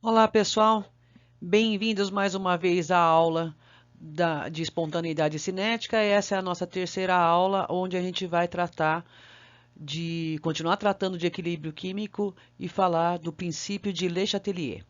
Olá, pessoal. Bem-vindos mais uma vez à aula de espontaneidade cinética. Essa é a nossa terceira aula, onde a gente vai continuar tratando de equilíbrio químico e falar do princípio de Le Chatelier.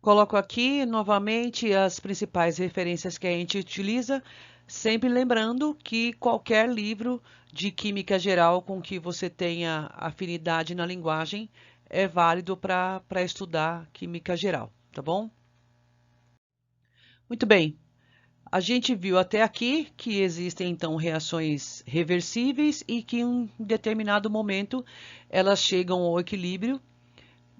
Coloco aqui novamente as principais referências que a gente utiliza, sempre lembrando que qualquer livro de química geral com que você tenha afinidade na linguagem é válido para estudar química geral, tá bom? Muito bem. A gente viu até aqui que existem então reações reversíveis e que em um determinado momento elas chegam ao equilíbrio.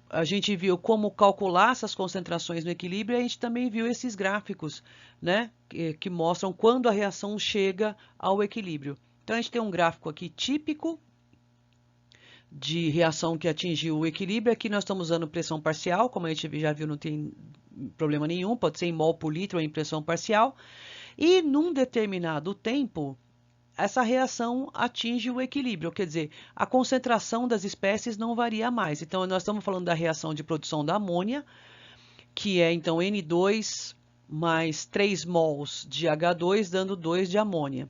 A gente viu como calcular essas concentrações no equilíbrio e a gente também viu esses gráficos, né, que mostram quando a reação chega ao equilíbrio. Então, a gente tem um gráfico aqui típico de reação que atingiu o equilíbrio. Aqui nós estamos usando pressão parcial, como a gente já viu, não tem problema nenhum, pode ser em mol por litro ou em pressão parcial. E num determinado tempo, essa reação atinge o equilíbrio, quer dizer, a concentração das espécies não varia mais. Então, nós estamos falando da reação de produção da amônia, que é então N2 mais 3 mols de H2, dando 2 de amônia.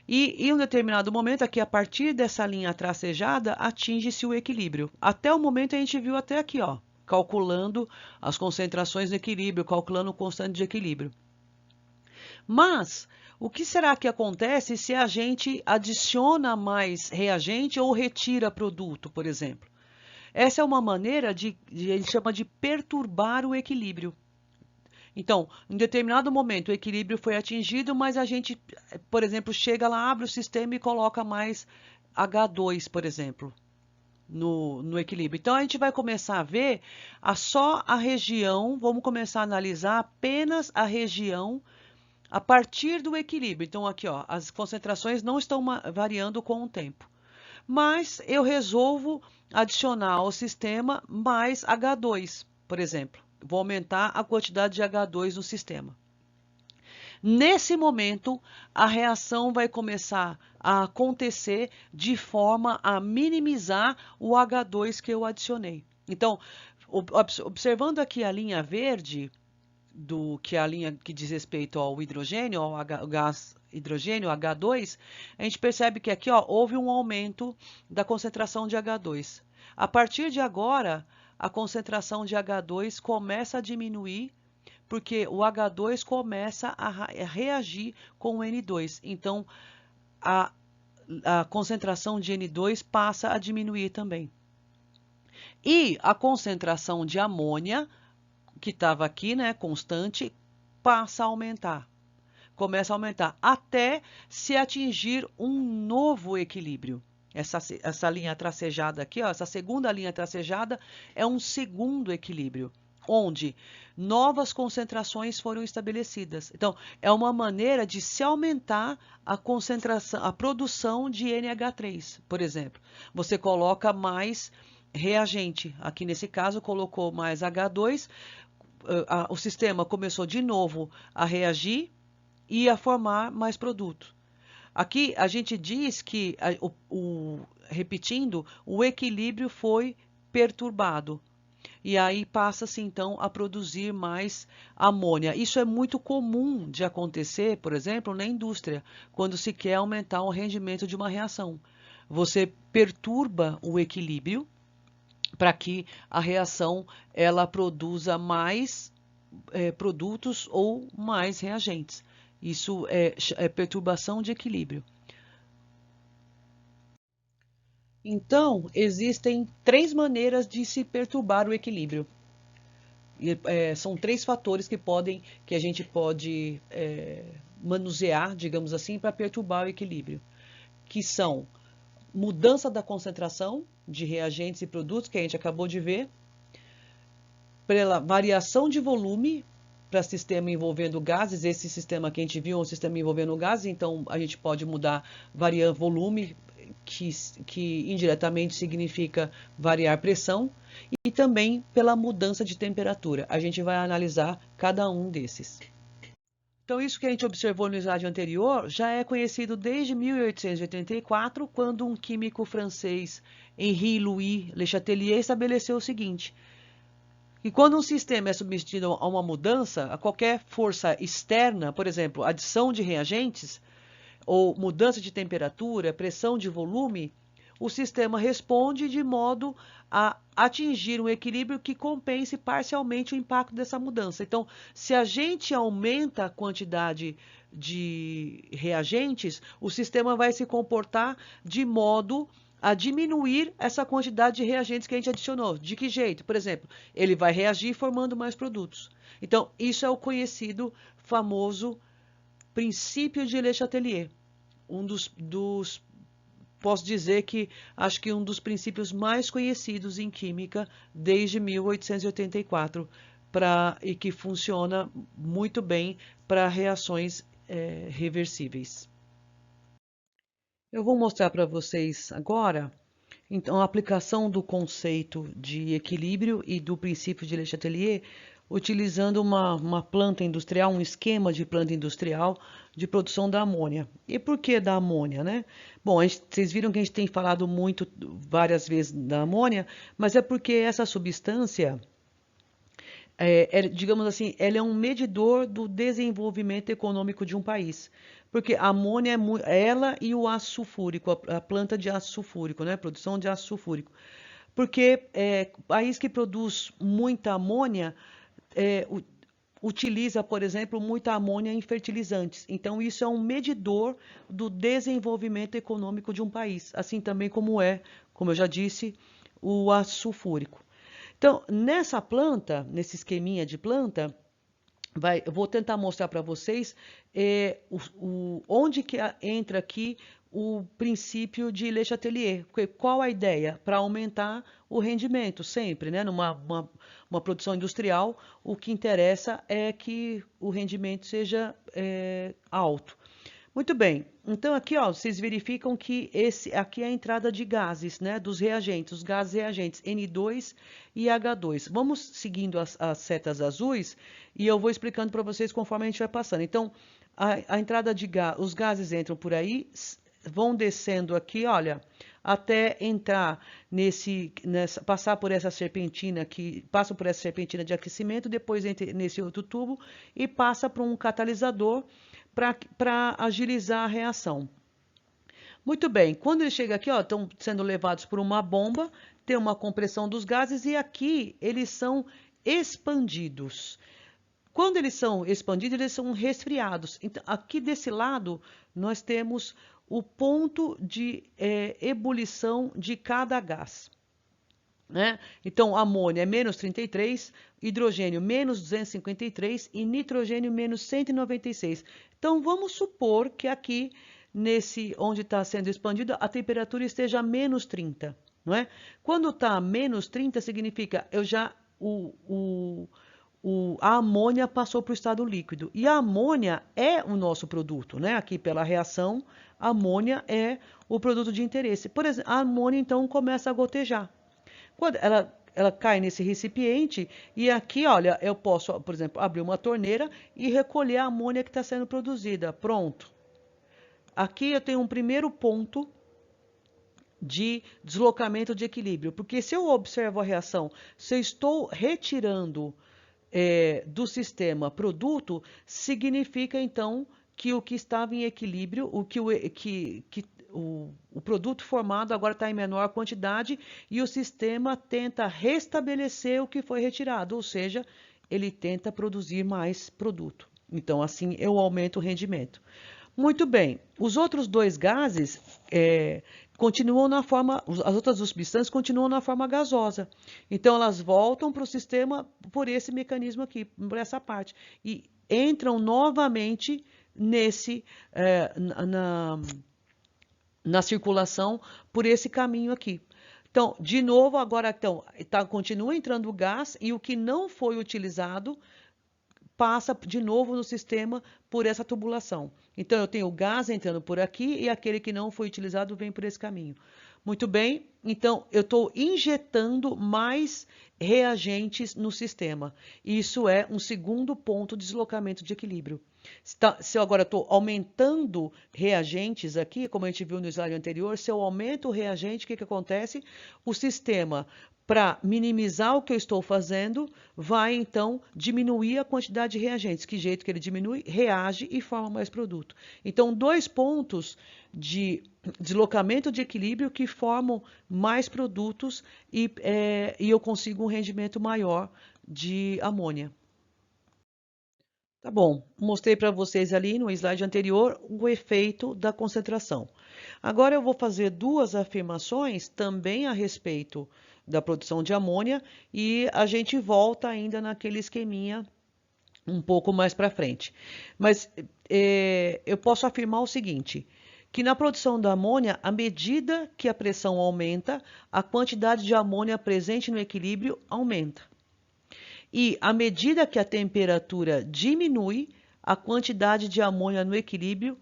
E em um determinado momento, aqui a partir dessa linha tracejada, atinge-se o equilíbrio. Até o momento a gente viu até aqui, ó, calculando as concentrações no equilíbrio, calculando o constante de equilíbrio. Mas o que será que acontece se a gente adiciona mais reagente ou retira produto, por exemplo? Essa é uma maneira ele chama de perturbar o equilíbrio. Então, em determinado momento, o equilíbrio foi atingido, mas a gente, por exemplo, chega lá, abre o sistema e coloca mais H2, por exemplo, no equilíbrio. Então, a gente vai começar a ver só a região, vamos começar a analisar apenas a região a partir do equilíbrio. Então, aqui, ó, as concentrações não estão variando com o tempo. Mas eu resolvo adicionar ao sistema mais H2, por exemplo. Vou aumentar a quantidade de H2 no sistema. Nesse momento, a reação vai começar a acontecer de forma a minimizar o H2 que eu adicionei. Então, observando aqui a linha verde, que é a linha que diz respeito ao hidrogênio, ao gás hidrogênio, H2, a gente percebe que aqui, ó, houve um aumento da concentração de H2. A partir de agora, a concentração de H2 começa a diminuir, porque o H2 começa a reagir com o N2. Então, a, a concentração de N2 passa a diminuir também. E a concentração de amônia, que estava aqui, né, constante, passa a aumentar. Começa a aumentar até se atingir um novo equilíbrio. Essa linha tracejada aqui, ó, essa segunda linha tracejada é um segundo equilíbrio, onde novas concentrações foram estabelecidas. Então, é uma maneira de se aumentar a concentração, a produção de NH3, por exemplo. Você coloca mais reagente. Aqui nesse caso, colocou mais H2, o sistema começou de novo a reagir e a formar mais produto. Aqui a gente diz que, repetindo, o equilíbrio foi perturbado. E aí passa-se então a produzir mais amônia. Isso é muito comum de acontecer, por exemplo, na indústria, quando se quer aumentar o rendimento de uma reação. Você perturba o equilíbrio para que a reação ela produza mais produtos ou mais reagentes. Isso é perturbação de equilíbrio. Então, existem três maneiras de se perturbar o equilíbrio. São três fatores que a gente pode manusear, digamos assim, para perturbar o equilíbrio, que são mudança da concentração de reagentes e produtos, que a gente acabou de ver, pela variação de volume para sistema envolvendo gases. Esse sistema que a gente viu é um sistema envolvendo gases, então a gente pode mudar, variar volume, que indiretamente significa variar pressão, e também pela mudança de temperatura. A gente vai analisar cada um desses. Então, isso que a gente observou no slide anterior já é conhecido desde 1884, quando um químico francês, Henri Louis Le Chatelier, estabeleceu o seguinte: que quando um sistema é submetido a uma mudança, a qualquer força externa, por exemplo, adição de reagentes, ou mudança de temperatura, pressão de volume, o sistema responde de modo a atingir um equilíbrio que compense parcialmente o impacto dessa mudança. Então, se a gente aumenta a quantidade de reagentes, o sistema vai se comportar de modo a diminuir essa quantidade de reagentes que a gente adicionou. De que jeito? Por exemplo, ele vai reagir formando mais produtos. Então, isso é o conhecido, famoso princípio de Le Chatelier. Posso dizer que acho que um dos princípios mais conhecidos em química desde 1884 e que funciona muito bem para reações reversíveis. Eu vou mostrar para vocês agora, então, a aplicação do conceito de equilíbrio e do princípio de Le Chatelier, utilizando uma planta industrial, um esquema de planta industrial de produção da amônia. E por que da amônia, né? Bom, vocês viram que a gente tem falado muito, várias vezes da amônia, mas é porque essa substância, digamos assim, ela é um medidor do desenvolvimento econômico de um país. Porque a amônia ela e o ácido sulfúrico, a planta de ácido sulfúrico, né? Produção de ácido sulfúrico. Porque país que produz muita amônia utiliza, por exemplo, muita amônia em fertilizantes. Então, isso é um medidor do desenvolvimento econômico de um país. Assim também como eu já disse, o ácido sulfúrico. Então, nessa planta, nesse esqueminha de planta, eu vou tentar mostrar para vocês onde que entra aqui o princípio de Le Chatelier. Qual a ideia? Para aumentar o rendimento, sempre, né? Uma produção industrial, o que interessa é que o rendimento seja alto. Muito bem, então aqui ó, vocês verificam que aqui é a entrada de gases, né, dos reagentes, os gases reagentes N2 e H2. Vamos seguindo as setas azuis e eu vou explicando para vocês conforme a gente vai passando. Então, a entrada de os gases entram por aí, vão descendo aqui, olha, até entrar passar por essa serpentina passa por essa serpentina de aquecimento, depois entra nesse outro tubo e passa para um catalisador para agilizar a reação. Muito bem, quando ele chega aqui, ó, estão sendo levados por uma bomba, tem uma compressão dos gases e aqui eles são expandidos. Quando eles são expandidos, eles são resfriados. Então, aqui desse lado, nós temos o ponto de ebulição de cada gás. Né? Então, amônia é menos 33, hidrogênio menos 253 e nitrogênio menos 196. Então, vamos supor que aqui, onde está sendo expandido, a temperatura esteja a menos 30. Não é? Quando está a menos 30, significa a amônia passou para o estado líquido. E a amônia é o nosso produto, né? Aqui pela reação, a amônia é o produto de interesse. Por exemplo, a amônia então começa a gotejar. Quando ela cai nesse recipiente e aqui, olha, eu posso, por exemplo, abrir uma torneira e recolher a amônia que está sendo produzida. Pronto. Aqui eu tenho um primeiro ponto de deslocamento de equilíbrio, porque se eu observo a reação, se eu estou retirando do sistema produto, significa então que o que estava em equilíbrio, o produto formado agora está em menor quantidade e o sistema tenta restabelecer o que foi retirado, ou seja, ele tenta produzir mais produto. Então, assim, eu aumento o rendimento. Muito bem, os outros dois gases continuam na forma, as outras substâncias continuam na forma gasosa. Então, elas voltam para o sistema por esse mecanismo aqui, por essa parte, e entram novamente na circulação por esse caminho aqui. Então, de novo, agora continua entrando o gás e o que não foi utilizado passa de novo no sistema por essa tubulação. Então, eu tenho o gás entrando por aqui e aquele que não foi utilizado vem por esse caminho. Muito bem, então eu estou injetando mais reagentes no sistema. Isso é um segundo ponto de deslocamento de equilíbrio. Se eu agora estou aumentando reagentes aqui, como a gente viu no slide anterior, se eu aumento o reagente, o que acontece? O sistema, para minimizar o que eu estou fazendo, vai então diminuir a quantidade de reagentes. Que jeito que ele diminui? Reage e forma mais produto. Então, dois pontos de deslocamento de equilíbrio que formam mais produtos e eu consigo um rendimento maior de amônia. Tá bom, mostrei para vocês ali no slide anterior o efeito da concentração. Agora eu vou fazer duas afirmações também a respeito da produção de amônia e a gente volta ainda naquele esqueminha um pouco mais para frente. Mas eu posso afirmar o seguinte, que na produção da amônia, à medida que a pressão aumenta, a quantidade de amônia presente no equilíbrio aumenta. E à medida que a temperatura diminui, a quantidade de amônia no equilíbrio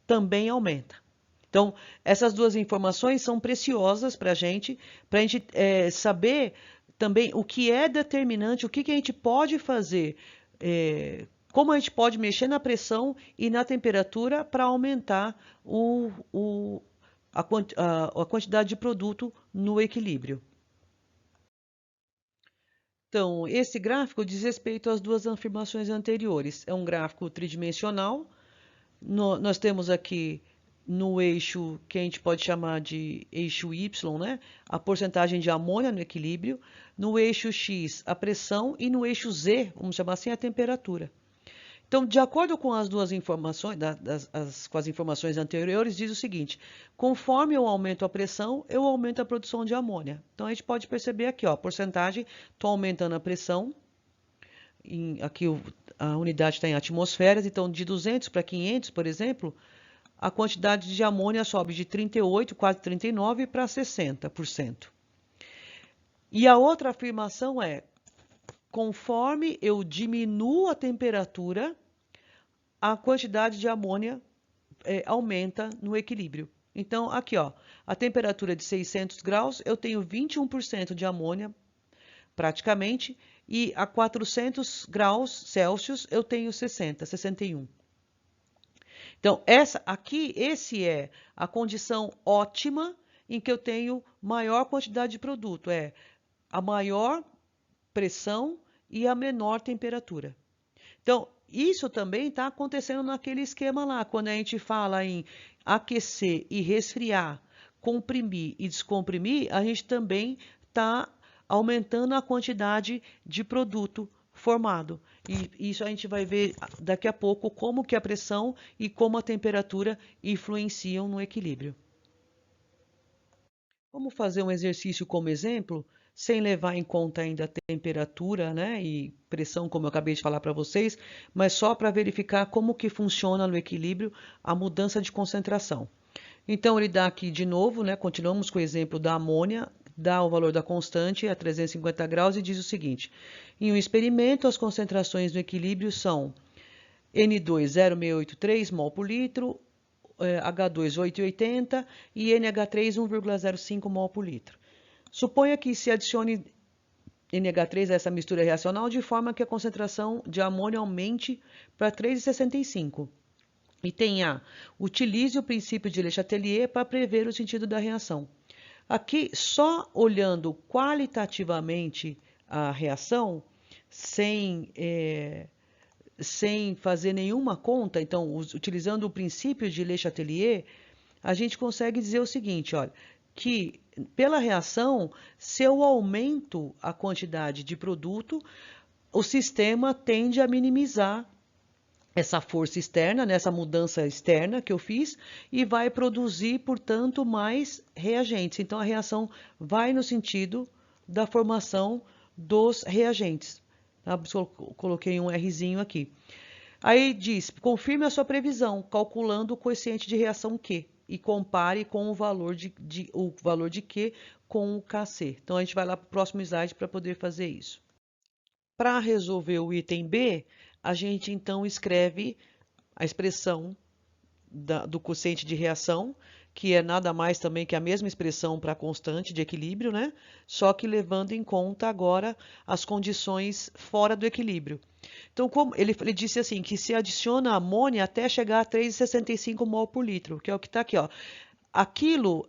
também aumenta. Então, essas duas informações são preciosas para a gente saber também o que é determinante, o que a gente pode fazer, como a gente pode mexer na pressão e na temperatura para aumentar a quantidade de produto no equilíbrio. Então, esse gráfico diz respeito às duas afirmações anteriores. É um gráfico tridimensional. Nós temos aqui no eixo que a gente pode chamar de eixo Y, né? A porcentagem de amônia no equilíbrio. No eixo X, a pressão. E no eixo Z, vamos chamar assim, a temperatura. Então, de acordo com as duas informações, com as informações anteriores, diz o seguinte: conforme eu aumento a pressão, eu aumento a produção de amônia. Então, a gente pode perceber aqui, ó, a porcentagem, estou aumentando a pressão, aqui a unidade está em atmosferas, então de 200 para 500, por exemplo, a quantidade de amônia sobe de 38, quase 39, para 60%. E a outra afirmação é: conforme eu diminuo a temperatura, a quantidade de amônia aumenta no equilíbrio. Então, aqui, ó, a temperatura de 600 graus, eu tenho 21% de amônia, praticamente, e a 400 graus Celsius eu tenho 61. Então, esse é a condição ótima em que eu tenho maior quantidade de produto, a maior pressão e a menor temperatura. Então, isso também está acontecendo naquele esquema lá, quando a gente fala em aquecer e resfriar, comprimir e descomprimir, a gente também está aumentando a quantidade de produto formado. E isso a gente vai ver daqui a pouco como que a pressão e como a temperatura influenciam no equilíbrio. Vamos fazer um exercício como exemplo, sem levar em conta ainda a temperatura, né, e pressão, como eu acabei de falar para vocês, mas só para verificar como que funciona no equilíbrio a mudança de concentração. Então, ele dá aqui de novo, né, continuamos com o exemplo da amônia, dá o valor da constante a 350 graus e diz o seguinte: em um experimento, as concentrações no equilíbrio são N2 0,683 mol por litro, H2 8,80 e NH3 1,05 mol por litro. Suponha que se adicione NH3 a essa mistura reacional de forma que a concentração de amônia aumente para 3,65. E tem A. Utilize o princípio de Le Chatelier para prever o sentido da reação. Aqui, só olhando qualitativamente a reação, sem fazer nenhuma conta, então, utilizando o princípio de Le Chatelier, a gente consegue dizer o seguinte, olha, que pela reação, se eu aumento a quantidade de produto, o sistema tende a minimizar essa força externa, nessa mudança externa que eu fiz, e vai produzir, portanto, mais reagentes. Então, a reação vai no sentido da formação dos reagentes. Tá? Eu coloquei um Rzinho aqui. Aí diz, confirme a sua previsão, calculando o coeficiente de reação Q e compare com o valor de Q com o Kc. Então, a gente vai lá para o próximo slide para poder fazer isso. Para resolver o item B, a gente então escreve a expressão do quociente de reação, que é nada mais também que a mesma expressão para a constante de equilíbrio, né? Só que levando em conta agora as condições fora do equilíbrio. Então, como ele disse assim, que se adiciona amônia até chegar a 3,65 mol por litro, que é o que está aqui, ó. Aquilo,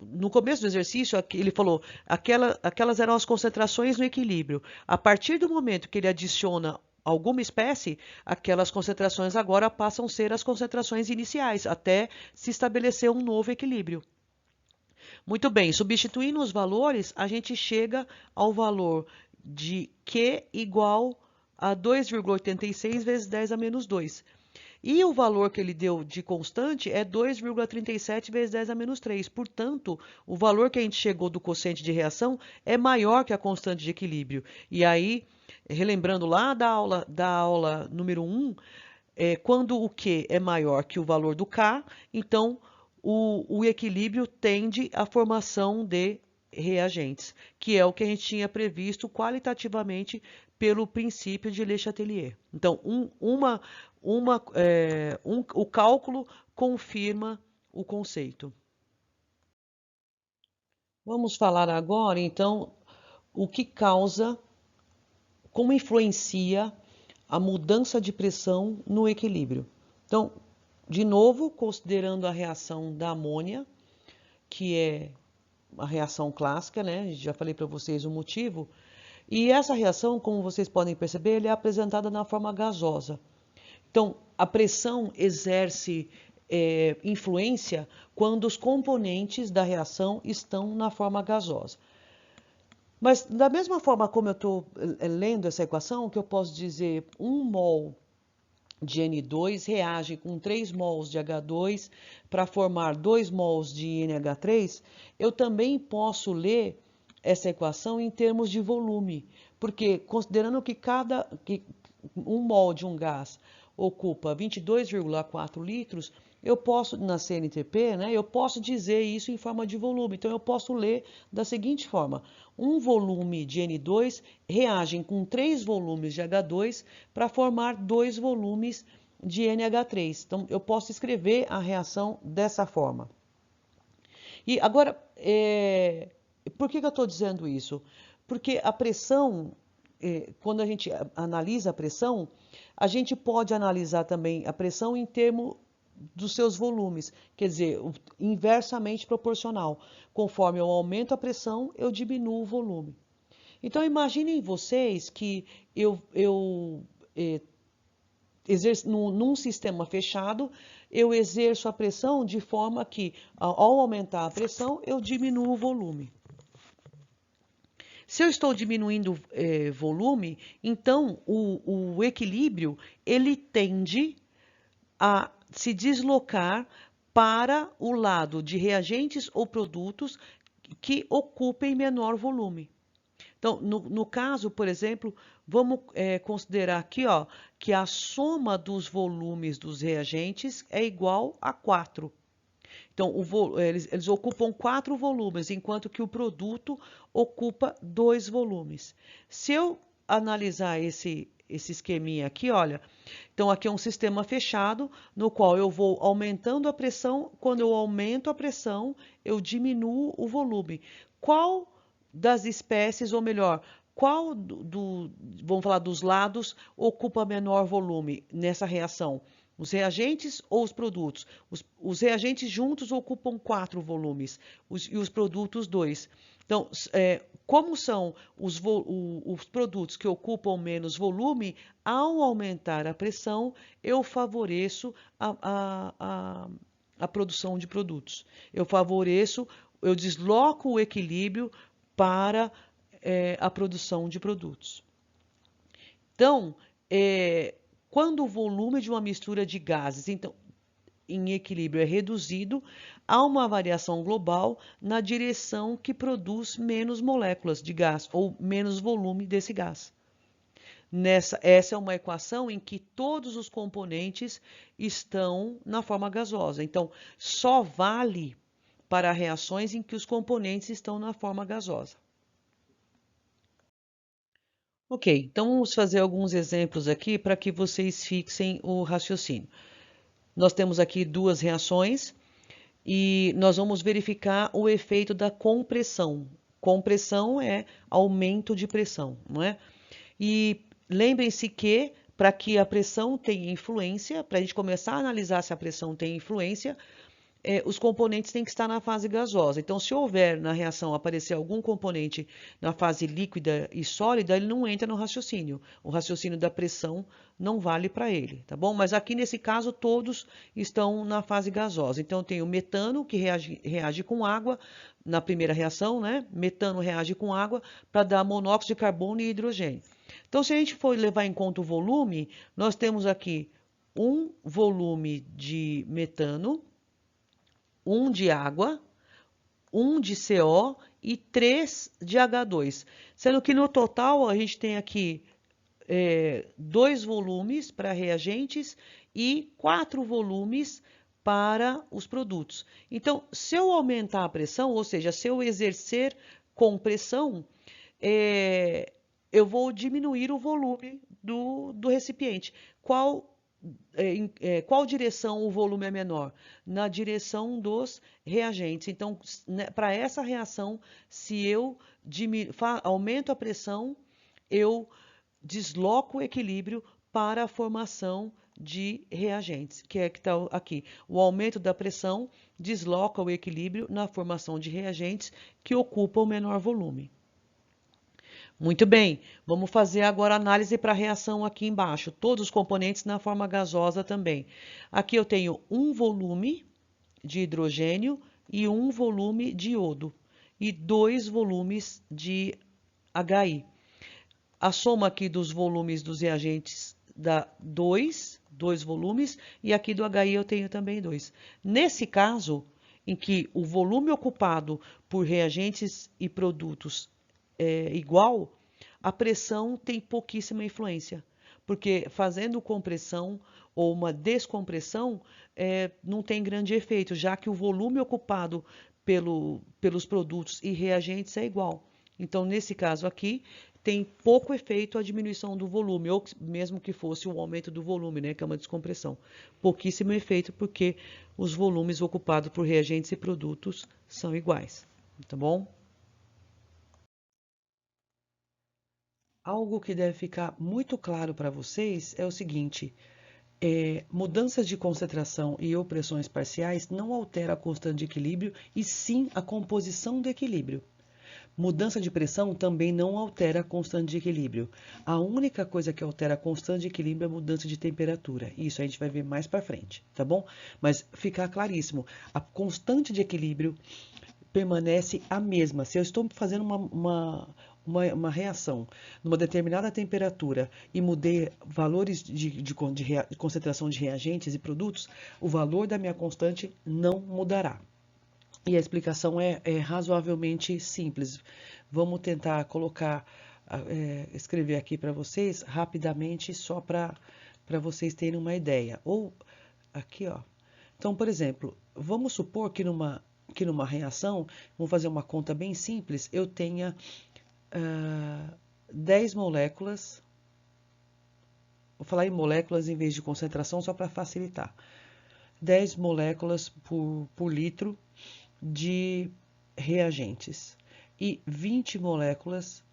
no começo do exercício, ele falou, aquelas eram as concentrações no equilíbrio. A partir do momento que ele adiciona alguma espécie, aquelas concentrações agora passam a ser as concentrações iniciais, até se estabelecer um novo equilíbrio. Muito bem, substituindo os valores, a gente chega ao valor de Q igual a 2,86 vezes 10 a menos 2. E o valor que ele deu de constante é 2,37 vezes 10 a menos 3. Portanto, o valor que a gente chegou do quociente de reação é maior que a constante de equilíbrio. E aí, relembrando lá da aula número 1, quando o Q é maior que o valor do K, então o equilíbrio tende à formação de reagentes, que é o que a gente tinha previsto qualitativamente pelo princípio de Le Chatelier. Então, o cálculo confirma o conceito. Vamos falar agora, então, o que causa, como influencia a mudança de pressão no equilíbrio. Então, de novo, considerando a reação da amônia, que é a reação clássica, né? Já falei para vocês o motivo. E essa reação, como vocês podem perceber, ela é apresentada na forma gasosa. Então, a pressão exerce influência quando os componentes da reação estão na forma gasosa. Mas, da mesma forma como eu estou lendo essa equação, que eu posso dizer 1 mol de N2 reage com 3 mols de H2 para formar 2 mols de NH3, eu também posso ler essa equação em termos de volume, porque considerando que 1 mol de um gás ocupa 22,4 litros, eu posso, na CNTP, né, eu posso dizer isso em forma de volume. Então, eu posso ler da seguinte forma. Um volume de N2 reage com 3 volumes de H2 para formar 2 volumes de NH3. Então, eu posso escrever a reação dessa forma. E agora, por que eu estou dizendo isso? Porque a pressão, quando a gente analisa a pressão, a gente pode analisar também a pressão em termos dos seus volumes, quer dizer, inversamente proporcional. Conforme eu aumento a pressão, eu diminuo o volume. Então, imaginem vocês que num sistema fechado, eu exerço a pressão de forma que, ao aumentar a pressão, eu diminuo o volume. Se eu estou diminuindo volume, então o equilíbrio ele tende a se deslocar para o lado de reagentes ou produtos que ocupem menor volume. Então, no caso, por exemplo, vamos considerar aqui ó, que a soma dos volumes dos reagentes é igual a 4. Então, eles ocupam 4 volumes, enquanto que o produto ocupa 2 volumes. Se eu analisar esse esqueminha aqui, olha, então aqui é um sistema fechado, no qual eu vou aumentando a pressão. Quando eu aumento a pressão, eu diminuo o volume. Qual das espécies, ou melhor, qual vamos falar dos lados, ocupa menor volume nessa reação? Os reagentes ou os produtos? Os reagentes juntos ocupam 4 volumes e os produtos 2. Então, como são os produtos que ocupam menos volume, ao aumentar a pressão, eu favoreço a produção de produtos. Eu desloco o equilíbrio para a produção de produtos. Então, quando o volume de uma mistura de gases em equilíbrio é reduzido, há uma variação global na direção que produz menos moléculas de gás ou menos volume desse gás. Essa é uma equação em que todos os componentes estão na forma gasosa. Então, só vale para reações em que os componentes estão na forma gasosa. Ok, então vamos fazer alguns exemplos aqui para que vocês fixem o raciocínio. Nós temos aqui duas reações e nós vamos verificar o efeito da compressão. Compressão é aumento de pressão, não é? E lembrem-se que, para que a pressão tenha influência, para a gente começar a analisar se a pressão tem influência, os componentes têm que estar na fase gasosa. Então, se houver na reação aparecer algum componente na fase líquida e sólida, ele não entra no raciocínio. O raciocínio da pressão não vale para ele, tá bom? Mas aqui nesse caso, todos estão na fase gasosa. Então, tem o metano, que reage com água na primeira reação, né? Metano reage com água para dar monóxido de carbono e hidrogênio. Então, se a gente for levar em conta o volume, nós temos aqui um volume de metano, um de água, um de CO e 3 de H2. Sendo que no total a gente tem aqui 2 volumes para reagentes e 4 volumes para os produtos. Então, se eu aumentar a pressão, ou seja, se eu exercer compressão, eu vou diminuir o volume do recipiente. Qual direção o volume é menor? Na direção dos reagentes. Então, para essa reação, se eu aumento a pressão, eu desloco o equilíbrio para a formação de reagentes, que é que está aqui. O aumento da pressão desloca o equilíbrio na formação de reagentes que ocupam o menor volume. Muito bem, vamos fazer agora a análise para a reação aqui embaixo. Todos os componentes na forma gasosa também. Aqui eu tenho um volume de hidrogênio e um volume de iodo. E 2 volumes de HI. A soma aqui dos volumes dos reagentes dá 2 volumes. E aqui do HI eu tenho também 2. Nesse caso, em que o volume ocupado por reagentes e produtos igual, a pressão tem pouquíssima influência, porque fazendo compressão ou uma descompressão não tem grande efeito, já que o volume ocupado pelos produtos e reagentes é igual. Então, nesse caso aqui, tem pouco efeito a diminuição do volume, ou mesmo que fosse um aumento do volume, né, que é uma descompressão. Pouquíssimo efeito, porque os volumes ocupados por reagentes e produtos são iguais, tá bom? Algo que deve ficar muito claro para vocês é o seguinte: mudanças de concentração e opressões parciais não altera a constante de equilíbrio, e sim a composição do equilíbrio. Mudança de pressão também não altera a constante de equilíbrio. A única coisa que altera a constante de equilíbrio é a mudança de temperatura. Isso a gente vai ver mais para frente, tá bom? Mas ficar claríssimo, a constante de equilíbrio permanece a mesma. Se eu estou fazendo uma reação numa determinada temperatura e mudei valores de concentração de reagentes e produtos, o valor da minha constante não mudará. E a explicação é razoavelmente simples. Vamos tentar escrever aqui para vocês rapidamente, só para vocês terem uma ideia. Ou aqui, ó. Então, por exemplo, vamos supor que numa reação, vamos fazer uma conta bem simples, eu tenha 10 moléculas, vou falar em moléculas em vez de concentração só para facilitar, 10 moléculas por litro de reagentes e 20 moléculas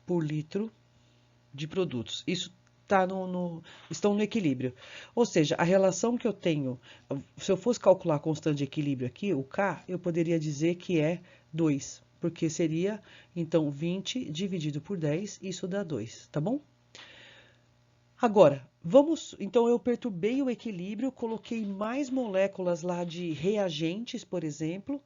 por litro de produtos. Isso estão no equilíbrio. Ou seja, a relação que eu tenho, se eu fosse calcular a constante de equilíbrio aqui, o K, eu poderia dizer que é 2, porque seria, então, 20 dividido por 10, isso dá 2, tá bom? Agora, então eu perturbei o equilíbrio, coloquei mais moléculas lá de reagentes, por exemplo,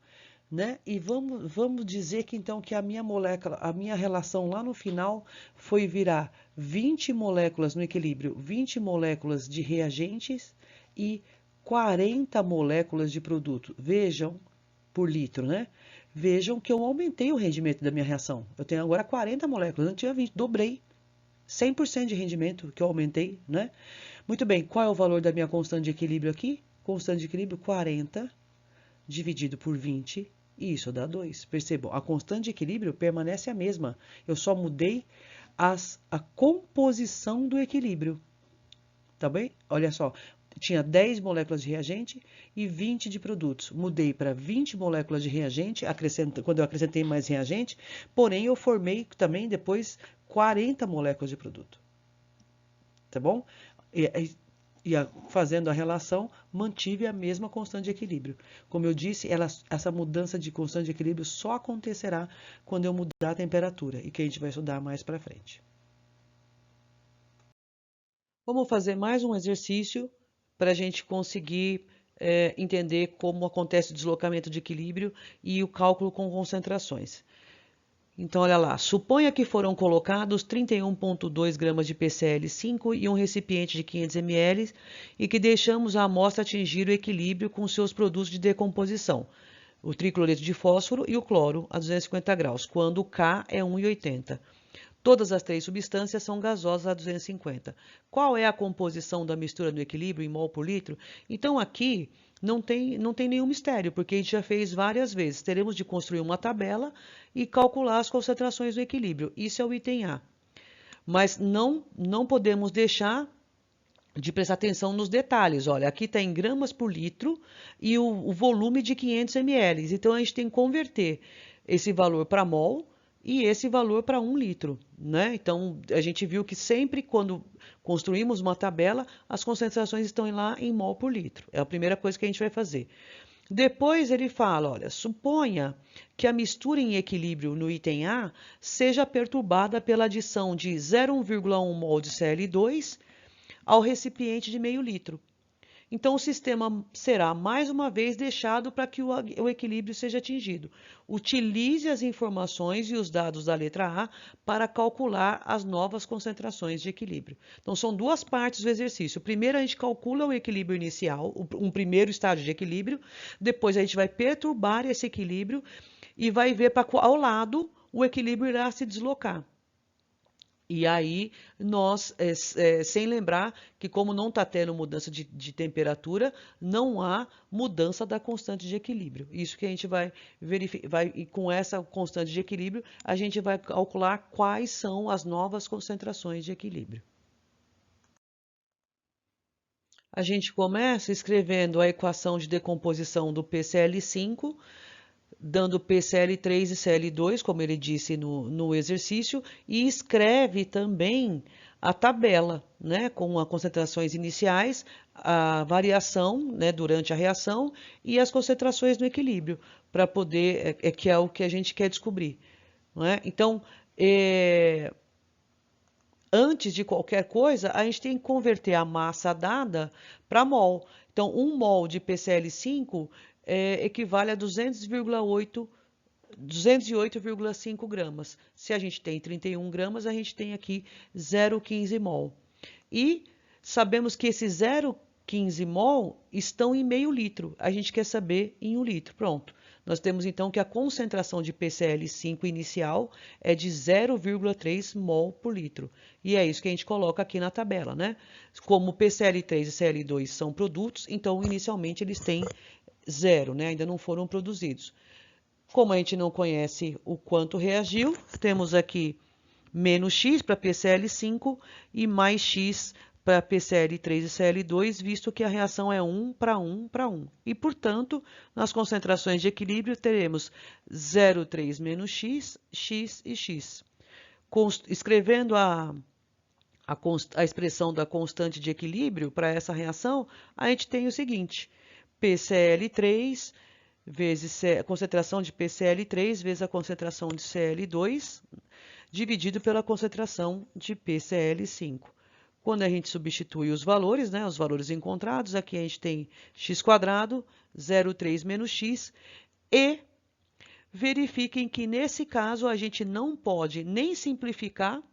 né? E vamos dizer que então que a minha relação lá no final foi virar 20 moléculas no equilíbrio, 20 moléculas de reagentes e 40 moléculas de produto. Vejam, por litro, né? Vejam que eu aumentei o rendimento da minha reação. Eu tenho agora 40 moléculas, não tinha 20, dobrei. 100% de rendimento que eu aumentei, né? Muito bem, qual é o valor da minha constante de equilíbrio aqui? Constante de equilíbrio 40 dividido por 20, e isso dá 2. Percebam, a constante de equilíbrio permanece a mesma. Eu só mudei a composição do equilíbrio. Tá bem? Olha só, tinha 10 moléculas de reagente e 20 de produtos. Mudei para 20 moléculas de reagente, quando eu acrescentei mais reagente, porém eu formei também depois 40 moléculas de produto. Tá bom? Fazendo a relação, mantive a mesma constante de equilíbrio. Como eu disse, essa mudança de constante de equilíbrio só acontecerá quando eu mudar a temperatura, e que a gente vai estudar mais para frente. Vamos fazer mais um exercício para a gente conseguir entender como acontece o deslocamento de equilíbrio e o cálculo com concentrações. Então, olha lá, suponha que foram colocados 31,2 gramas de PCl5 em um recipiente de 500 ml e que deixamos a amostra atingir o equilíbrio com seus produtos de decomposição, o tricloreto de fósforo e o cloro a 250 graus, quando o K é 1,80. Todas as três substâncias são gasosas a 250. Qual é a composição da mistura no equilíbrio em mol por litro? Então, aqui não tem nenhum mistério, porque a gente já fez várias vezes. Teremos de construir uma tabela e calcular as concentrações do equilíbrio. Isso é o item A. Mas não podemos deixar de prestar atenção nos detalhes. Olha, aqui está em gramas por litro e o volume de 500 ml. Então, a gente tem que converter esse valor para mol e esse valor para 1 litro, né? Então, a gente viu que sempre quando construímos uma tabela, as concentrações estão lá em mol por litro. É a primeira coisa que a gente vai fazer. Depois ele fala, olha, suponha que a mistura em equilíbrio no item A seja perturbada pela adição de 0,1 mol de Cl2 ao recipiente de meio litro. Então, o sistema será, mais uma vez, deixado para que o equilíbrio seja atingido. Utilize as informações e os dados da letra A para calcular as novas concentrações de equilíbrio. Então, são duas partes do exercício. Primeiro, a gente calcula o equilíbrio inicial, um primeiro estágio de equilíbrio. Depois, a gente vai perturbar esse equilíbrio e vai ver para qual lado o equilíbrio irá se deslocar. E aí, nós, sem lembrar que como não está tendo mudança de temperatura, não há mudança da constante de equilíbrio. Isso que a gente vai verificar, e com essa constante de equilíbrio, a gente vai calcular quais são as novas concentrações de equilíbrio. A gente começa escrevendo a equação de decomposição do PCl5, dando PCl3 e Cl2, como ele disse no exercício, e escreve também a tabela, né, com as concentrações iniciais, a variação, né, durante a reação e as concentrações no equilíbrio, para poder, que é o que a gente quer descobrir. Não é? Então, antes de qualquer coisa, a gente tem que converter a massa dada para mol. Então, 1 mol de PCl5 equivale a 208,5 gramas. Se a gente tem 31 gramas, a gente tem aqui 0,15 mol. E sabemos que esses 0,15 mol estão em meio litro. A gente quer saber em 1 litro. Pronto. Nós temos então que a concentração de PCl5 inicial é de 0,3 mol por litro. E é isso que a gente coloca aqui na tabela, né? Como PCl3 e Cl2 são produtos, então inicialmente eles têm 0, né? Ainda não foram produzidos. Como a gente não conhece o quanto reagiu, temos aqui menos x para PCl5 e mais x para PCl3 e Cl2, visto que a reação é 1 para 1 para 1. E, portanto, nas concentrações de equilíbrio, teremos 0,3 menos x, x e x. Escrevendo a expressão da constante de equilíbrio para essa reação, a gente tem o seguinte, PCl3 vezes a concentração de PCl3 vezes a concentração de Cl2, dividido pela concentração de PCl5. Quando a gente substitui os valores, né, os valores encontrados, aqui a gente tem x², 0,3 menos x, e verifiquem que nesse caso a gente não pode nem simplificar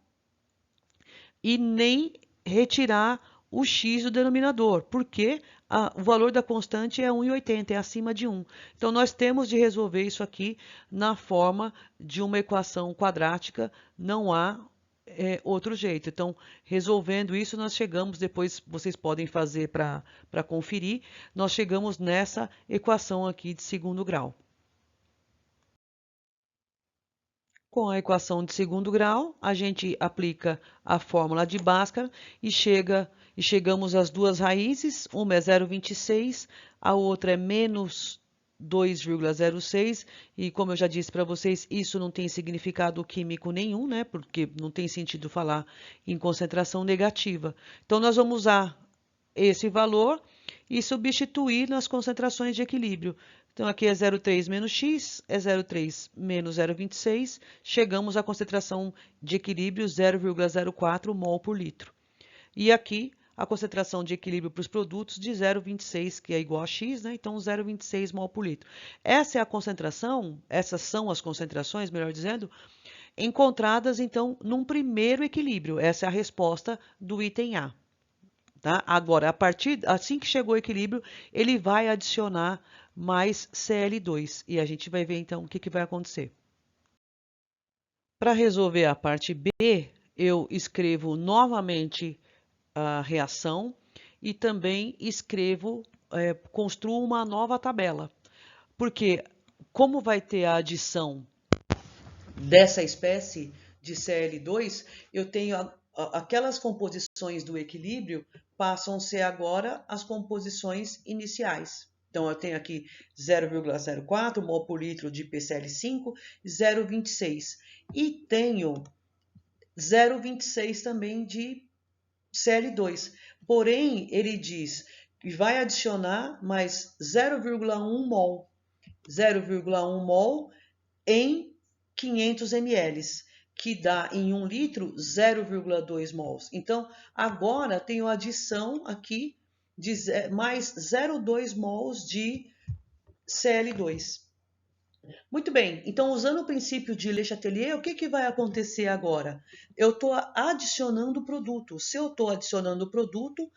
e nem retirar o x do denominador, porque o valor da constante é 1,80, é acima de 1. Então, nós temos de resolver isso aqui na forma de uma equação quadrática, não há outro jeito. Então, resolvendo isso, nós chegamos, depois vocês podem fazer para conferir, nós chegamos nessa equação aqui de segundo grau. Com a equação de segundo grau, a gente aplica a fórmula de Bhaskara e chegamos às duas raízes, uma é 0,26, a outra é menos 2,06 e como eu já disse para vocês, isso não tem significado químico nenhum, né? Porque não tem sentido falar em concentração negativa. Então nós vamos usar esse valor e substituir nas concentrações de equilíbrio. Então aqui é 0,3 menos x, é 0,3 menos 0,26, chegamos à concentração de equilíbrio 0,04 mol por litro. E aqui a concentração de equilíbrio para os produtos de 0,26, que é igual a x, né? Então 0,26 mol por litro. Essa é a concentração, essas são as concentrações, melhor dizendo, encontradas então num primeiro equilíbrio. Essa é a resposta do item A. Tá? Agora, assim que chegou o equilíbrio, ele vai adicionar mais Cl2 e a gente vai ver então o que vai acontecer. Para resolver a parte B, eu escrevo novamente a reação e também construo uma nova tabela. Porque como vai ter a adição dessa espécie de Cl2, eu tenho aquelas composições do equilíbrio passam a ser agora as composições iniciais. Então, eu tenho aqui 0,04 mol por litro de PCl5, 0,26. E tenho 0,26 também de Cl2. Porém, ele diz que vai adicionar mais 0,1 mol. 0,1 mol em 500 ml, que dá em 1 litro 0,2 mols. Então, agora tenho a adição aqui de mais 0,2 mols de Cl2. Muito bem, então usando o princípio de Le Chatelier, o que vai acontecer agora? Eu estou adicionando produto. Se eu estou adicionando produto,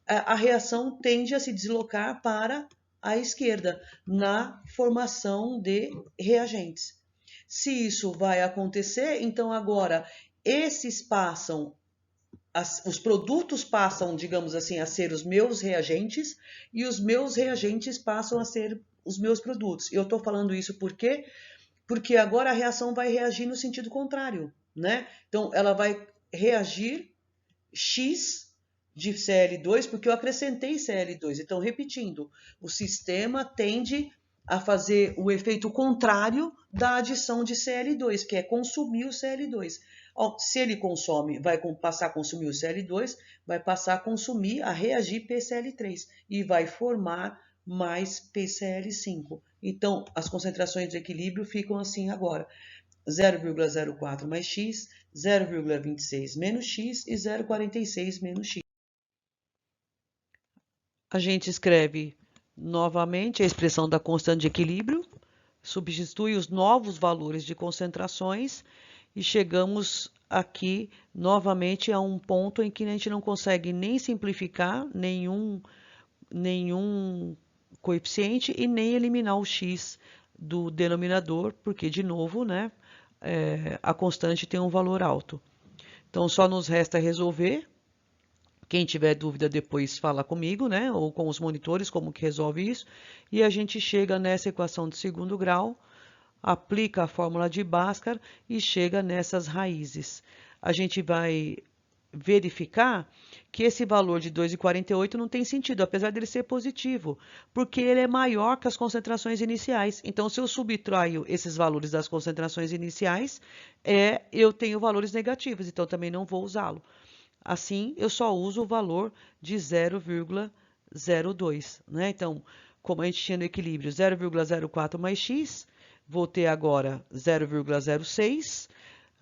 a reação tende a se deslocar para a esquerda, na formação de reagentes. Se isso vai acontecer, então agora os produtos passam, digamos assim, a ser os meus reagentes e os meus reagentes passam a ser os meus produtos. Eu estou falando isso por quê? Porque agora a reação vai reagir no sentido contrário, né? Então, ela vai reagir X de Cl2, porque eu acrescentei Cl2. Então, repetindo, o sistema tende a fazer o efeito contrário da adição de Cl2, que é consumir o Cl2. Se ele consome, vai passar a consumir o Cl2, vai passar a consumir, a reagir PCl3 e vai formar mais PCl5. Então, as concentrações de equilíbrio ficam assim agora. 0,04 mais x, 0,26 menos x e 0,46 menos x. A gente escreve novamente a expressão da constante de equilíbrio, substitui os novos valores de concentrações e chegamos aqui novamente a um ponto em que a gente não consegue nem simplificar nenhum coeficiente e nem eliminar o x do denominador, porque, de novo, né, a constante tem um valor alto. Então, só nos resta resolver. Quem tiver dúvida depois fala comigo, né, ou com os monitores, como que resolve isso. E a gente chega nessa equação de segundo grau, aplica a fórmula de Bhaskara e chega nessas raízes. A gente vai verificar que esse valor de 2,48 não tem sentido, apesar dele ser positivo, porque ele é maior que as concentrações iniciais. Então, se eu subtraio esses valores das concentrações iniciais, eu tenho valores negativos, então também não vou usá-lo. Assim, eu só uso o valor de 0,02, né? Então, como a gente tinha no equilíbrio 0,04 mais x, vou ter agora 0,06,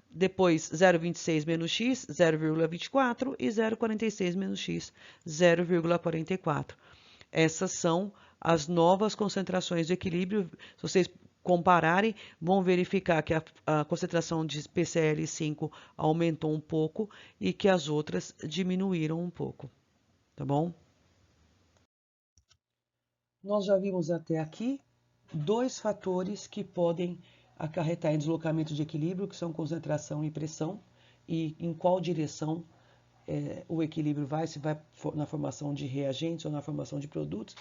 depois 0,26 menos x, 0,24 e 0,46 menos x, 0,44. Essas são as novas concentrações de equilíbrio. Se vocês compararem, vão verificar que a concentração de PCl5 aumentou um pouco e que as outras diminuíram um pouco, tá bom? Nós já vimos até aqui dois fatores que podem acarretar em deslocamento de equilíbrio, que são concentração e pressão, e em qual direção o equilíbrio vai, se vai na formação de reagentes ou na formação de produtos.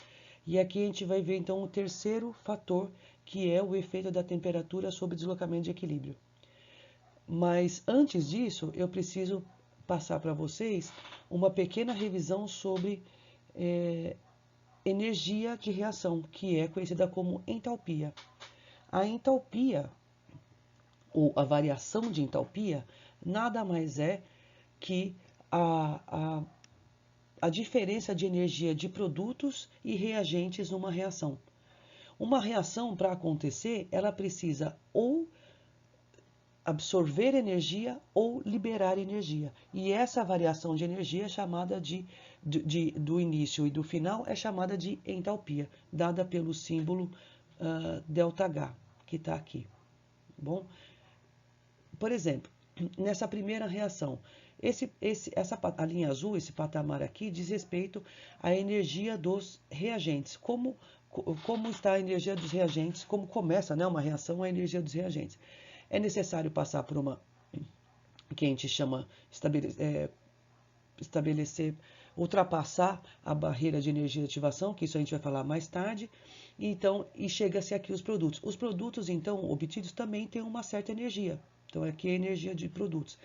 E aqui a gente vai ver então o terceiro fator, que é o efeito da temperatura sobre deslocamento de equilíbrio. Mas antes disso, eu preciso passar para vocês uma pequena revisão sobre energia de reação, que é conhecida como entalpia. A entalpia, ou a variação de entalpia, nada mais é que a diferença de energia de produtos e reagentes numa reação. Uma reação, para acontecer, ela precisa ou absorver energia ou liberar energia. E essa variação de energia é chamada do início e do final é chamada de entalpia, dada pelo símbolo ΔH, que está aqui. Bom, por exemplo, nessa primeira reação, a linha azul, esse patamar aqui, diz respeito à energia dos reagentes. Como está a energia dos reagentes, como começa, né, uma reação, a energia dos reagentes. É necessário passar por uma, que a gente chama, ultrapassar a barreira de energia de ativação, que isso a gente vai falar mais tarde, e chega-se aqui os produtos. Os produtos, então, obtidos também têm uma certa energia. Então, aqui é a energia de produtos.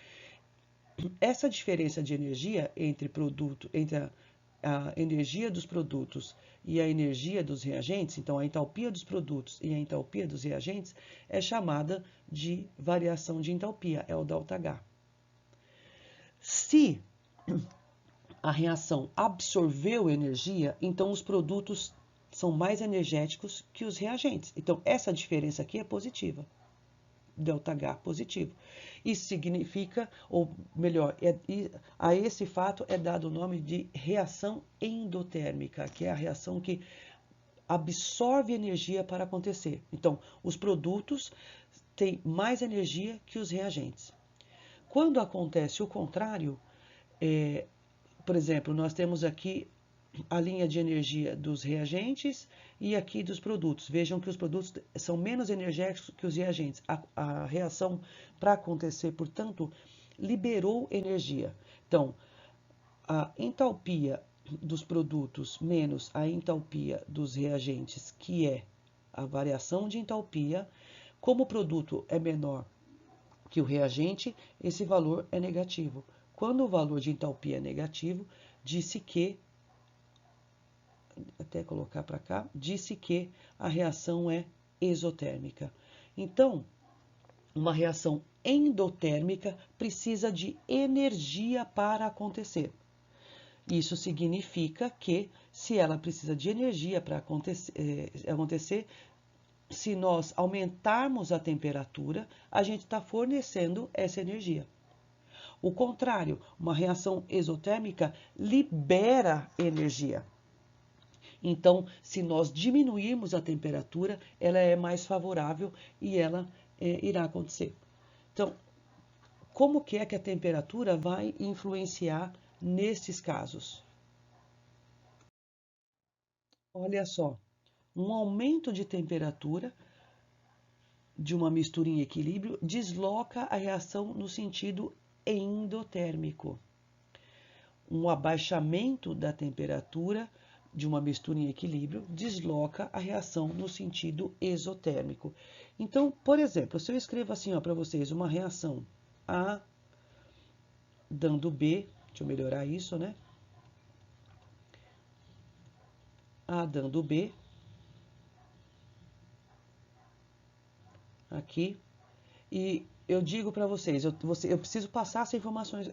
Essa diferença de energia entre a energia dos produtos e a energia dos reagentes, então a entalpia dos produtos e a entalpia dos reagentes, é chamada de variação de entalpia, é o ΔH. Se a reação absorveu energia, então os produtos são mais energéticos que os reagentes. Então essa diferença aqui é positiva. ΔH positivo. Isso significa, ou melhor, a esse fato é dado o nome de reação endotérmica, que é a reação que absorve energia para acontecer. Então, os produtos têm mais energia que os reagentes. Quando acontece o contrário, por exemplo, nós temos aqui a linha de energia dos reagentes e aqui dos produtos. Vejam que os produtos são menos energéticos que os reagentes. A reação, para acontecer, portanto, liberou energia. Então, a entalpia dos produtos menos a entalpia dos reagentes, que é a variação de entalpia, como o produto é menor que o reagente, esse valor é negativo. Quando o valor de entalpia é negativo, disse que até colocar para cá, disse que a reação é exotérmica. Então, uma reação endotérmica precisa de energia para acontecer. Isso significa que, se ela precisa de energia para acontecer, se nós aumentarmos a temperatura, a gente está fornecendo essa energia. O contrário, uma reação exotérmica libera energia. Então, se nós diminuirmos a temperatura, ela é mais favorável e ela irá acontecer. Então, como que é que a temperatura vai influenciar nesses casos? Olha só, um aumento de temperatura de uma mistura em equilíbrio desloca a reação no sentido endotérmico. Um abaixamento da temperatura de uma mistura em equilíbrio desloca a reação no sentido exotérmico. Então, por exemplo, se eu escrevo assim para vocês uma reação A dando B, deixa eu melhorar isso, né? A dando B, aqui, e eu digo para vocês, eu preciso passar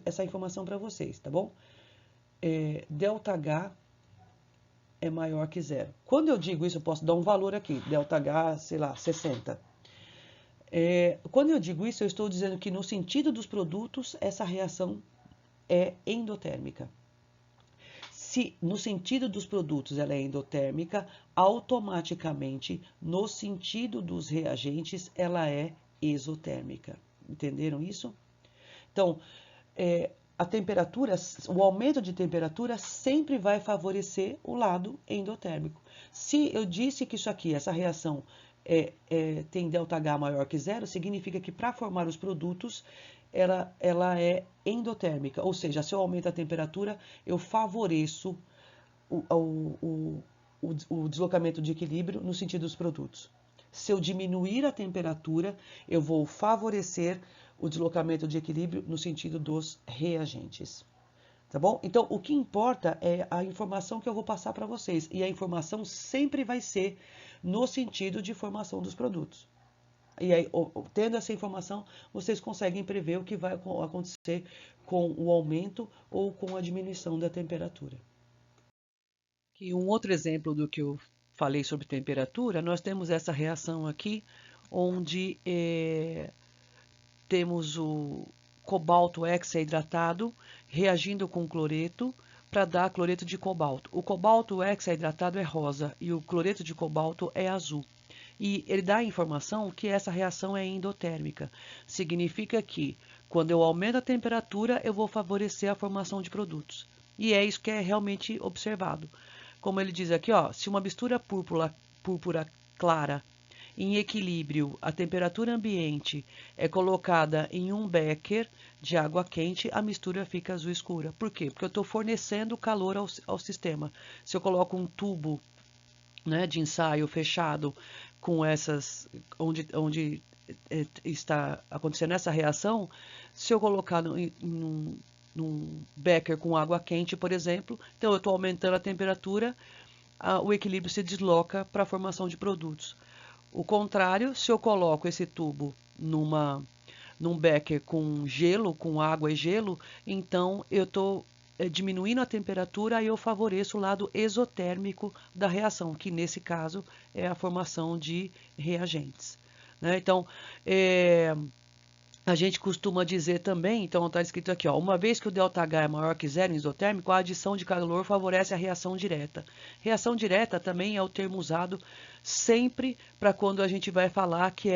essa informação para vocês, tá bom? ΔH é maior que zero. Quando eu digo isso, eu posso dar um valor aqui, ΔH, sei lá, 60. Quando eu digo isso, eu estou dizendo que no sentido dos produtos, essa reação é endotérmica. Se no sentido dos produtos ela é endotérmica, automaticamente, no sentido dos reagentes, ela é exotérmica. Entenderam isso? Então, a temperatura, o aumento de temperatura sempre vai favorecer o lado endotérmico. Se eu disse que isso aqui, essa reação tem ΔH maior que zero, significa que para formar os produtos ela é endotérmica, ou seja, se eu aumento a temperatura, eu favoreço o deslocamento de equilíbrio no sentido dos produtos. Se eu diminuir a temperatura, eu vou favorecer o deslocamento de equilíbrio no sentido dos reagentes. Tá bom? Então, o que importa é a informação que eu vou passar para vocês. E a informação sempre vai ser no sentido de formação dos produtos. E aí, tendo essa informação, vocês conseguem prever o que vai acontecer com o aumento ou com a diminuição da temperatura. E um outro exemplo do que eu falei sobre temperatura, nós temos essa reação aqui, onde temos o cobalto hexaidratado reagindo com cloreto para dar cloreto de cobalto. O cobalto hexaidratado é rosa e o cloreto de cobalto é azul. E ele dá a informação que essa reação é endotérmica. Significa que, quando eu aumento a temperatura, eu vou favorecer a formação de produtos. E é isso que é realmente observado. Como ele diz aqui, ó, se uma mistura púrpura clara em equilíbrio, a temperatura ambiente é colocada em 1 becker de água quente, a mistura fica azul escura. Por quê? Porque eu estou fornecendo calor ao sistema. Se eu coloco um tubo, né, de ensaio fechado com essas, onde está acontecendo essa reação, se eu colocar num becker com água quente, por exemplo, então eu estou aumentando a temperatura, o equilíbrio se desloca para a formação de produtos. O contrário, se eu coloco esse tubo num becker com gelo, com água e gelo, então eu estou diminuindo a temperatura e eu favoreço o lado exotérmico da reação, que nesse caso é a formação de reagentes. Né? Então, a gente costuma dizer também, então está escrito aqui, ó, uma vez que o ΔH é maior que zero em isotérmico, a adição de calor favorece a reação direta. Reação direta também é o termo usado sempre para quando a gente vai falar que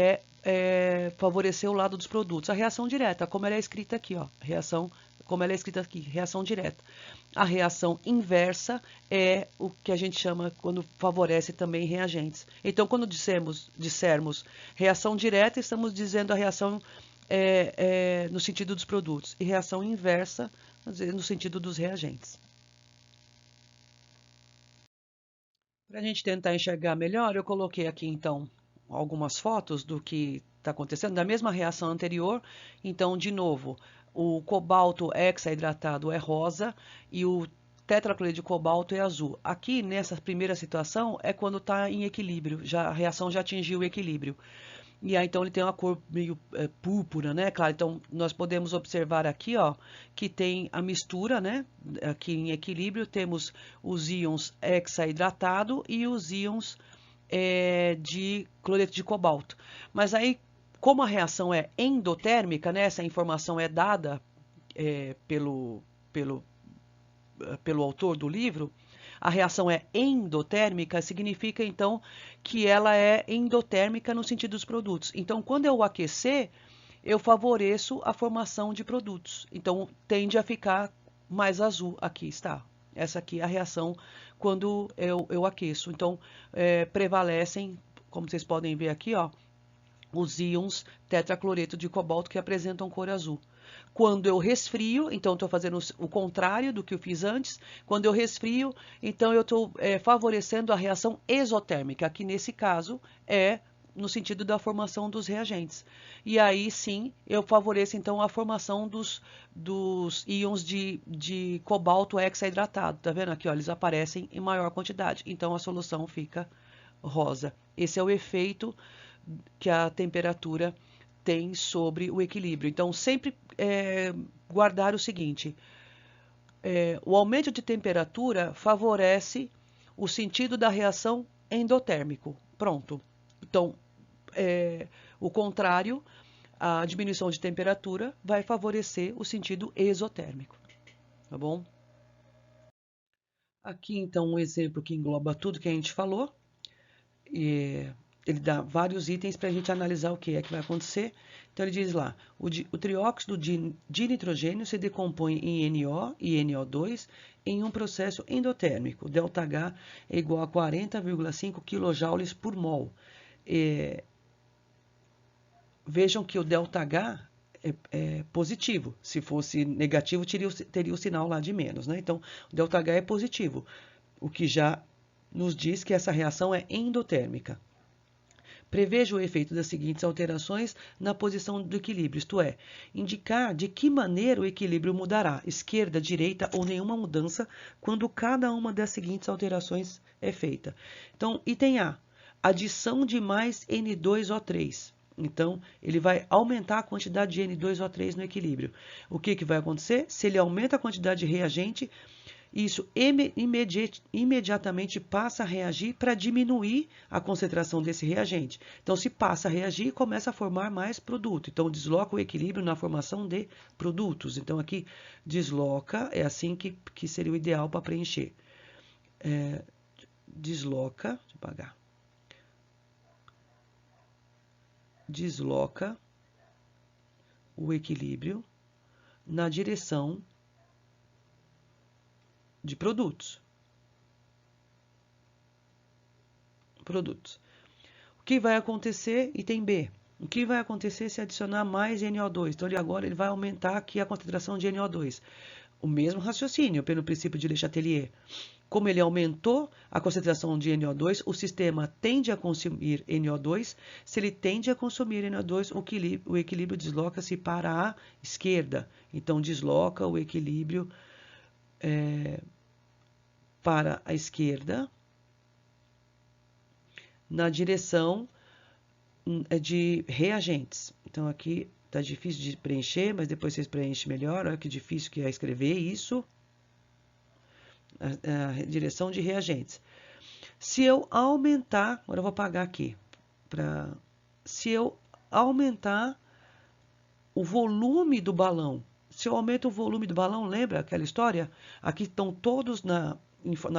favorecer o lado dos produtos. A reação direta, como ela é escrita aqui, ó, como ela é escrita aqui, reação direta. A reação inversa é o que a gente chama quando favorece também reagentes. Então, quando dissermos reação direta, estamos dizendo a reação no sentido dos produtos, e reação inversa no sentido dos reagentes. Para a gente tentar enxergar melhor, eu coloquei aqui, então, algumas fotos do que está acontecendo, da mesma reação anterior. Então, de novo, o cobalto hexaidratado é rosa e o tetracloreto de cobalto é azul. Aqui, nessa primeira situação, é quando está em equilíbrio, a reação já atingiu o equilíbrio. E aí, então, ele tem uma cor meio púrpura, né? Claro, então, nós podemos observar aqui, ó, que tem a mistura, né? Aqui em equilíbrio, temos os íons hexaidratado e os íons de cloreto de cobalto. Mas aí, como a reação é endotérmica, né? Essa informação é dada pelo autor do livro, a reação é endotérmica, significa então que ela é endotérmica no sentido dos produtos. Então, quando eu aquecer, eu favoreço a formação de produtos. Então, tende a ficar mais azul. Aqui está. Essa aqui é a reação quando eu aqueço. Então, prevalecem, como vocês podem ver aqui, ó, os íons tetracloreto de cobalto que apresentam cor azul. Quando eu resfrio, então estou fazendo o contrário do que eu fiz antes. Quando eu resfrio, então eu estou favorecendo a reação exotérmica, que nesse caso é no sentido da formação dos reagentes. E aí sim, eu favoreço então a formação dos íons de cobalto hexaidratado. Tá vendo aqui? Ó, eles aparecem em maior quantidade. Então a solução fica rosa. Esse é o efeito que a temperatura tem sobre o equilíbrio. Então, sempre guardar o seguinte, o aumento de temperatura favorece o sentido da reação endotérmico. Pronto. Então, o contrário, a diminuição de temperatura vai favorecer o sentido exotérmico. Tá bom? Aqui, então, um exemplo que engloba tudo que a gente falou. Ele dá vários itens para a gente analisar o que é que vai acontecer. Então, ele diz lá, o trióxido de nitrogênio se decompõe em NO e NO2 em um processo endotérmico. ΔH é igual a 40,5 kJ por mol. Vejam que o ΔH é positivo. Se fosse negativo, teria o sinal lá de menos. Né? Então, o ΔH é positivo, o que já nos diz que essa reação é endotérmica. Preveja o efeito das seguintes alterações na posição do equilíbrio, isto é, indicar de que maneira o equilíbrio mudará, esquerda, direita ou nenhuma mudança, quando cada uma das seguintes alterações é feita. Então, item A, adição de mais N2O3. Então, ele vai aumentar a quantidade de N2O3 no equilíbrio. O que vai acontecer? Se ele aumenta a quantidade de reagente, isso imediatamente passa a reagir para diminuir a concentração desse reagente. Então, se passa a reagir, começa a formar mais produto. Então, desloca o equilíbrio na formação de produtos. Então, aqui, desloca, é assim que seria o ideal para preencher. Desloca, deixa eu apagar. Desloca o equilíbrio na direção de produtos. O que vai acontecer? Item B. O que vai acontecer se adicionar mais NO2? Então, agora ele vai aumentar aqui a concentração de NO2. O mesmo raciocínio pelo princípio de Le Chatelier. Como ele aumentou a concentração de NO2, o sistema tende a consumir NO2. Se ele tende a consumir NO2, o equilíbrio desloca-se para a esquerda. Então, desloca o equilíbrio para a esquerda na direção de reagentes. Então, aqui está difícil de preencher, mas depois vocês preenchem melhor. Olha que difícil que é escrever isso. A direção de reagentes. Se eu aumentar, agora eu vou apagar aqui. Se eu aumentar o volume do balão, se eu aumento o volume do balão, lembra aquela história? Aqui estão todos na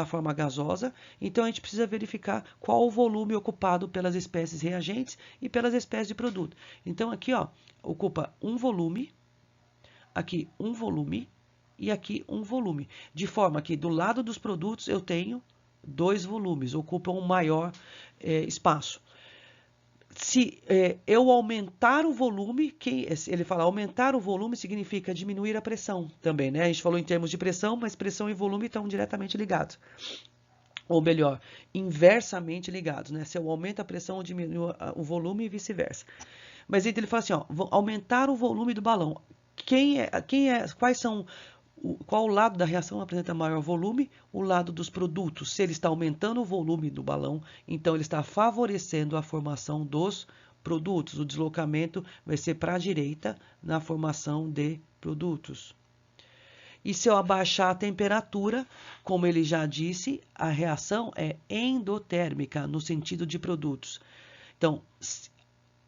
forma gasosa, então a gente precisa verificar qual o volume ocupado pelas espécies reagentes e pelas espécies de produto. Então aqui, ó, ocupa um volume, aqui um volume e aqui um volume, de forma que do lado dos produtos eu tenho 2 volumes, ocupam um maior espaço. Se eu aumentar o volume, ele fala aumentar o volume significa diminuir a pressão também, né? A gente falou em termos de pressão, mas pressão e volume estão diretamente ligados. Ou melhor, inversamente ligados, né? Se eu aumento a pressão, eu diminuo o volume e vice-versa. Mas então ele fala assim, ó, aumentar o volume do balão. Qual o lado da reação apresenta maior volume? O lado dos produtos. Se ele está aumentando o volume do balão, então ele está favorecendo a formação dos produtos. O deslocamento vai ser para a direita na formação de produtos. E se eu abaixar a temperatura, como ele já disse, a reação é endotérmica, no sentido de produtos. Então,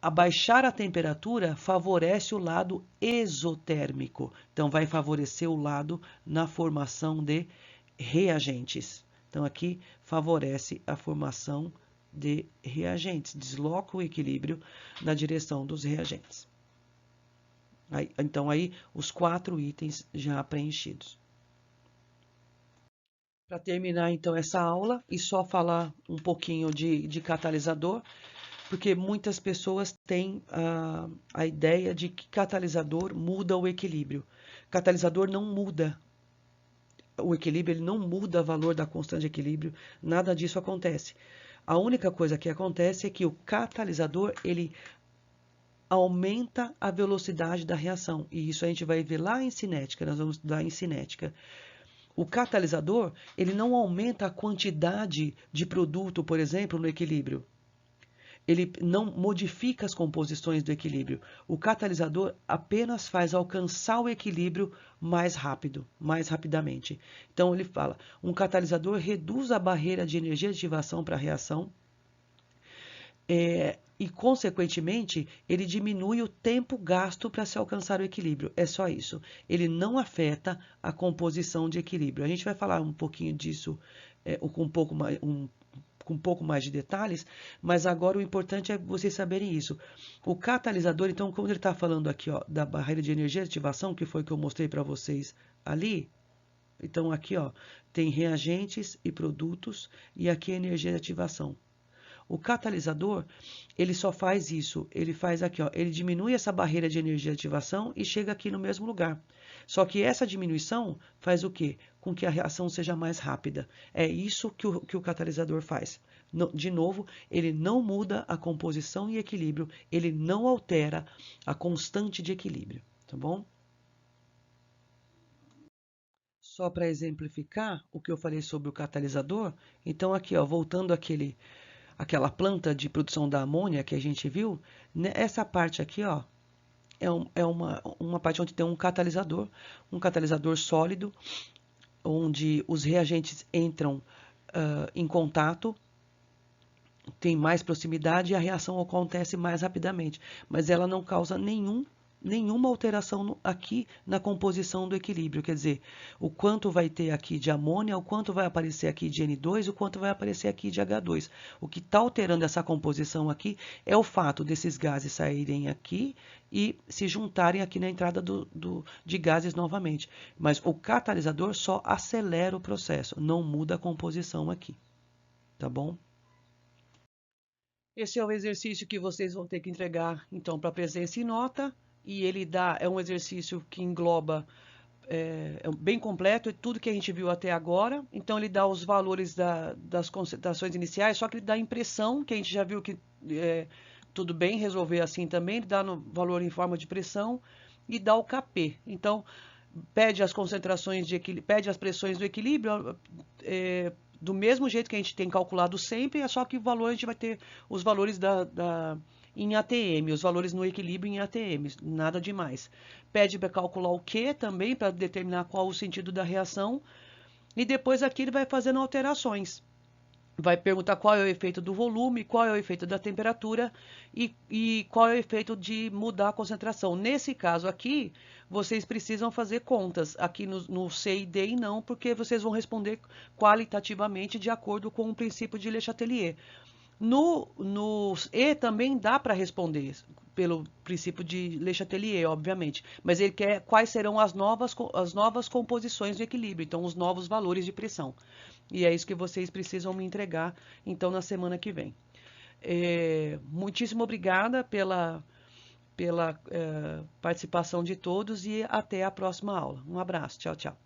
abaixar a temperatura favorece o lado exotérmico. Então, vai favorecer o lado na formação de reagentes. Então, aqui favorece a formação de reagentes. Desloca o equilíbrio na direção dos reagentes. Então, aí os 4 itens já preenchidos. Para terminar, então, essa aula e só falar um pouquinho de catalisador, porque muitas pessoas têm a ideia de que catalisador muda o equilíbrio. Catalisador não muda o equilíbrio, ele não muda o valor da constante de equilíbrio, nada disso acontece. A única coisa que acontece é que o catalisador, ele aumenta a velocidade da reação, e isso a gente vai ver lá em cinética, nós vamos estudar em cinética. O catalisador, ele não aumenta a quantidade de produto, por exemplo, no equilíbrio. Ele não modifica as composições do equilíbrio. O catalisador apenas faz alcançar o equilíbrio mais rápido, mais rapidamente. Então, ele fala, um catalisador reduz a barreira de energia de ativação para a reação e, consequentemente, ele diminui o tempo gasto para se alcançar o equilíbrio. É só isso. Ele não afeta a composição de equilíbrio. A gente vai falar um pouquinho disso com um pouco mais de detalhes, mas agora o importante é vocês saberem isso. O catalisador, então, como ele está falando aqui, ó, da barreira de energia de ativação, que foi que eu mostrei para vocês ali, então aqui, ó, tem reagentes e produtos, e aqui é energia de ativação. O catalisador, ele só faz isso, ele faz aqui, ó, ele diminui essa barreira de energia de ativação e chega aqui no mesmo lugar. Só que essa diminuição faz o quê? Com que a reação seja mais rápida. É isso que o catalisador faz. De novo, ele não muda a composição e equilíbrio, ele não altera a constante de equilíbrio, tá bom? Só para exemplificar o que eu falei sobre o catalisador, então aqui, ó, voltando àquela planta de produção da amônia que a gente viu, né, essa parte aqui, ó, é uma parte onde tem um catalisador sólido, onde os reagentes entram em contato, tem mais proximidade e a reação acontece mais rapidamente, mas ela não causa nenhuma alteração aqui na composição do equilíbrio, quer dizer, o quanto vai ter aqui de amônia, o quanto vai aparecer aqui de N2, o quanto vai aparecer aqui de H2. O que está alterando essa composição aqui é o fato desses gases saírem aqui e se juntarem aqui na entrada de gases novamente. Mas o catalisador só acelera o processo, não muda a composição aqui, tá bom? Esse é o exercício que vocês vão ter que entregar, então, para presença e nota, e ele é um exercício que engloba, é bem completo, é tudo que a gente viu até agora. Então, ele dá os valores das concentrações iniciais, só que ele dá a impressão, que a gente já viu que tudo bem resolver assim também, ele dá no valor em forma de pressão e dá o Kp. Então, pede as concentrações pede as pressões do equilíbrio, do mesmo jeito que a gente tem calculado sempre, é só que o valor a gente vai ter os valores em ATM, os valores no equilíbrio em ATM, nada demais. Pede para calcular o Q também, para determinar qual o sentido da reação, e depois aqui ele vai fazendo alterações. Vai perguntar qual é o efeito do volume, qual é o efeito da temperatura e qual é o efeito de mudar a concentração. Nesse caso aqui, vocês precisam fazer contas. Aqui no C e D não, porque vocês vão responder qualitativamente de acordo com o princípio de Le Chatelier. No E também dá para responder pelo princípio de Le Chatelier, obviamente, mas ele quer quais serão as novas composições do equilíbrio, então os novos valores de pressão. E é isso que vocês precisam me entregar, então, na semana que vem. Muitíssimo obrigada pela participação de todos e até a próxima aula. Um abraço, tchau, tchau.